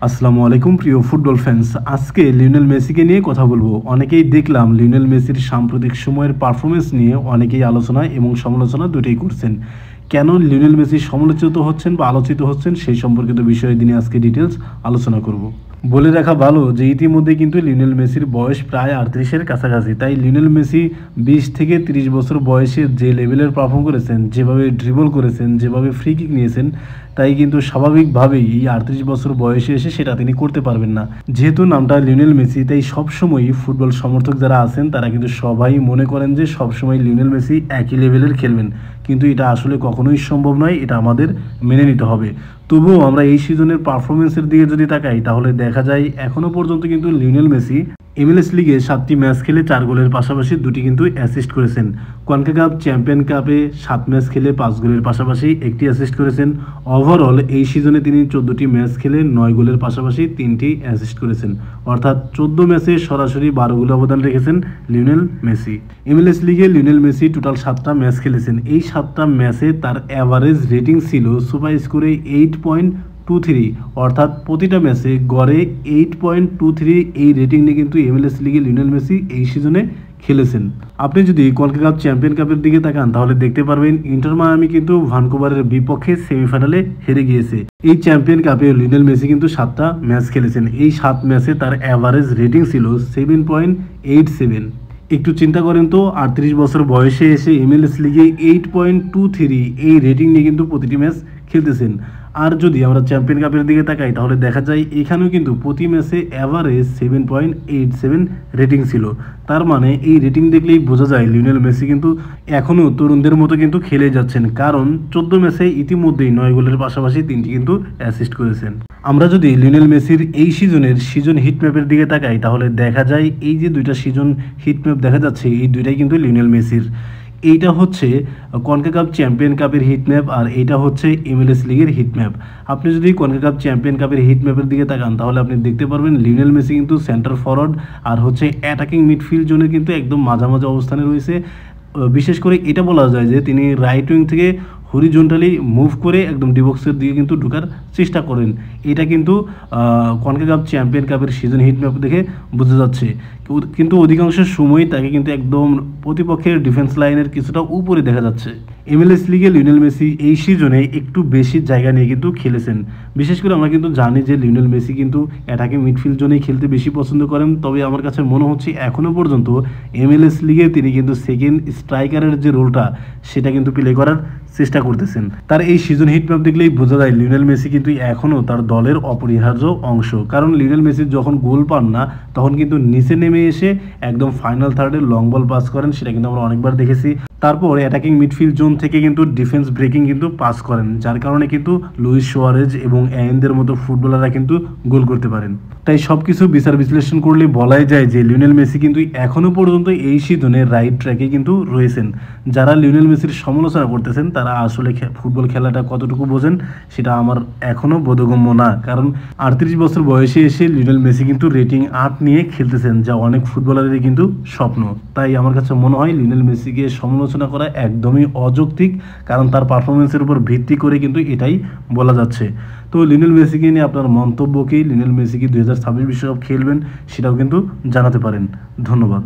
আসসালামু আলাইকুম প্রিয় ফুটবল ফ্যান্স। আজকে লিওনেল মেসিকে নিয়ে কথা বলবো। অনেকেই দেখলাম লিওনেল মেসির সাম্প্রতিক সময়ের পারফরমেন্স নিয়ে অনেকেই আলোচনা এবং সমালোচনা দুটোই করছেন। কেন লিওনেল মেসি সমালোচিত হচ্ছেন বা আলোচিত হচ্ছেন সেই সম্পর্কিত বিষয়ে নিয়ে আজকে ডিটেলস আলোচনা করব। বলে রাখা ভালো যে ইতিমধ্যে কিন্তু লিওনেল মেসির বয়স প্রায় 38-এর কাছাকাছি। তাই লিওনেল মেসি 20 থেকে 30 বছর বয়সে যে লেভেলের পারফর্ম করেছেন, যেভাবে ড্রিবল করেছেন, যেভাবে ফ্রি কিক নিয়েছেন, তাই কিন্তু স্বাভাবিকভাবেই এই 38 বছর বয়সে এসে সেটা তিনি করতে পারবেন না। যেহেতু নামটা লিওনেল মেসি, তাই সবসময়ই ফুটবল সমর্থক যারা আছেন তারা কিন্তু সবাই মনে করেন যে সবসময় লিওনেল মেসি একই লেভেলের খেলবেন, কিন্তু এটা আসলে কখনোই সম্ভব নয়। এটা আমাদের মেনে নিতে হবে। তবুও আমরা এই সিজনের পারফরমেন্সের দিকে যদি তাকাই তাহলে দেখা যায় এখনও পর্যন্ত কিন্তু লিওনেল মেসি MLS লিগে 7টি ম্যাচ খেলে 4 গোলের পাশাপাশি 2টি কিন্তু অ্যাসিস্ট করেছেন। কনকাকাপ চ্যাম্পিয়ন কাপে 7 ম্যাচ খেলে 5 গোলের পাশাপাশি 1টি অ্যাসিস্ট করেছেন। ওভারঅল এই সিজনে তিনি 14টি ম্যাচ খেলে 9 গোলের পাশাপাশি 3টি অ্যাসিস্ট করেছেন। অর্থাৎ 14 ম্যাচে সরাসরি 12 গোল অবদান রেখেছেন লিওনেল মেসি। MLS লিগে লিওনেল মেসি টোটাল 7টা ম্যাচ খেলেছেন। এই 7টা ম্যাচে তার অ্যাভারেজ রেটিং ছিল সুপার স্কোরে 8.23, অর্থাৎ প্রতিটা ম্যাচে গড়ে 8.23 এই রেটিং নিয়ে কিন্তু MLS লিগে লিওনেল মেসি এই সিজনে খেলেছেন। আপনি যদি কনকাকাপ চ্যাম্পিয়ন কাপের দিকে তাকান তাহলে দেখতে পারবেন ইন্টার মায়ামি কিন্তু ভানকুভারের বিপক্ষে সেমিফাইনালে হেরে গিয়েছে। এই চ্যাম্পিয়ন কাপে লিওনেল মেসি কিন্তু 7টা ম্যাচ খেলেছেন। এই 7 ম্যাচে তার অ্যাভারেজ রেটিং ছিল 7.87। একটু চিন্তা করেন তো, 38 বছর বয়সে এসে MLS লিগে 8.23 এই রেটিং নিয়ে কিন্তু প্রতিটি ম্যাচ খেলতেছেন। আর যদি আমরা চ্যাম্পিয়ন কাপের দিকে তাকাই তাহলে দেখা যায় এখানেও কিন্তু প্রতি ম্যাচে অ্যাভারেজ 7.87 রেটিং ছিল। তার মানে এই রেটিং দেখলেই বোঝা যায় লিওনেল মেসি কিন্তু এখনও তরুণদের মতো কিন্তু খেলে যাচ্ছেন, কারণ 14 ম্যাচে ইতিমধ্যেই 9 গোলের পাশাপাশি 3টি কিন্তু অ্যাসিস্ট করেছেন। আমরা যদি লিওনেল মেসির এই সিজনের সিজন হিটম্যাপের দিকে তাকাই তাহলে দেখা যায় এই যে 2টা সিজন হিটম্যাপ দেখা যাচ্ছে এই 2টাই কিন্তু লিওনেল মেসির। এইটা হচ্ছে কনকাকাপ চ্যাম্পিয়ন কাপের হিটম্যাপ আর এইটা হচ্ছে MLS লিগের হিটম্যাপ। আপনি যদি কনকাকাপ চ্যাম্পিয়ন কাপের হিটম্যাপের দিকে তাকান তাহলে আপনি দেখতে পারবেন লিওনেল মেসি কিন্তু সেন্টার ফরওয়ার্ড আর হচ্ছে অ্যাটাকিং মিডফিল্ড জোনের কিন্তু একদম মাঝামাঝি অবস্থানে রয়েছে। বিশেষ করে এটা বলা যায় যে তিনি রাইট উইং থেকে হরিজন্টালি মুভ করে একদম ডিবক্সের দিকে কিন্তু ঢোকার চেষ্টা করেন। এটা কিন্তু কনকাকাপ চ্যাম্পিয়ন কাপের সিজন হিটম্যাপ দেখে বোঝা যাচ্ছে। কিন্তু অধিকাংশ সময় তাকে কিন্তু একদম প্রতিপক্ষের ডিফেন্স লাইনের কিছুটা উপরে দেখা যাচ্ছে। MLS লিগে লিওনেল মেসি এই সিজনে একটু বেশি জায়গা নিয়ে কিন্তু খেলেছেন। বিশেষ করে আমরা কিন্তু জানি যে লিওনেল মেসি কিন্তু অ্যাটাকিং মিডফিল্ড জোনেই খেলতে বেশি পছন্দ করেন। তবে আমার কাছে মনে হচ্ছে এখনও পর্যন্ত MLS লিগে তিনি কিন্তু সেকেন্ড স্ট্রাইকারের যে রোলটা সেটা কিন্তু প্লে করার চেষ্টা করতেছেন। তার এই সিজন হিটম্যাপ দেখলেই বোঝা যায় লিওনেল মেসি কিন্তু এখনও তার দলের অপরিহার্য অংশ। কারণ লিওনেল মেসি যখন গোল পান না তখন কিন্তু নিচে নেমে এসে একদম ফাইনাল থার্ডে লং বল পাস করেন, সেটা কিন্তু আমরা অনেকবার দেখেছি। তারপর অ্যাটাকিং মিডফিল্ড জোন থেকে কিন্তু ডিফেন্স ব্রেকিং কিন্তু পাস করেন, যার কারণে কিন্তু লুইস সুয়ারেজ এবং অ্যায়েনদের মতো ফুটবলাররা কিন্তু গোল করতে পারেন। তাই সব কিছু বিচার বিশ্লেষণ করলে বলাই যায় যে লিওনেল মেসি কিন্তু এখনও পর্যন্ত এই সিজনে রাইট ট্র্যাকে কিন্তু রয়েছেন। যারা লিওনেল মেসির সমালোচনা করতেছেন তারা আসলে ফুটবল খেলাটা কতটুকু বোঝেন সেটা আমার এখনও বোধগম্য না। কারণ 38 বছর বয়সে এসে লিওনেল মেসি কিন্তু রেটিং 8 নিয়ে খেলতেছেন, যা অনেক ফুটবলারেরই কিন্তু স্বপ্ন। তাই আমার কাছে মনে হয় লিওনেল মেসিকে সমালোচনা করা একদমই অযৌক্তিক, কারণ তার পারফরমেন্সের উপর ভিত্তি করে কিন্তু এটাই বলা যাচ্ছে। তো লিওনেল মেসিকে নিয়ে আপনার মন্তব্য কি? লিওনেল মেসি কি 2026 বিশ্বকাপ খেলবেন সেটাও কিন্তু জানাতে পারেন। ধন্যবাদ।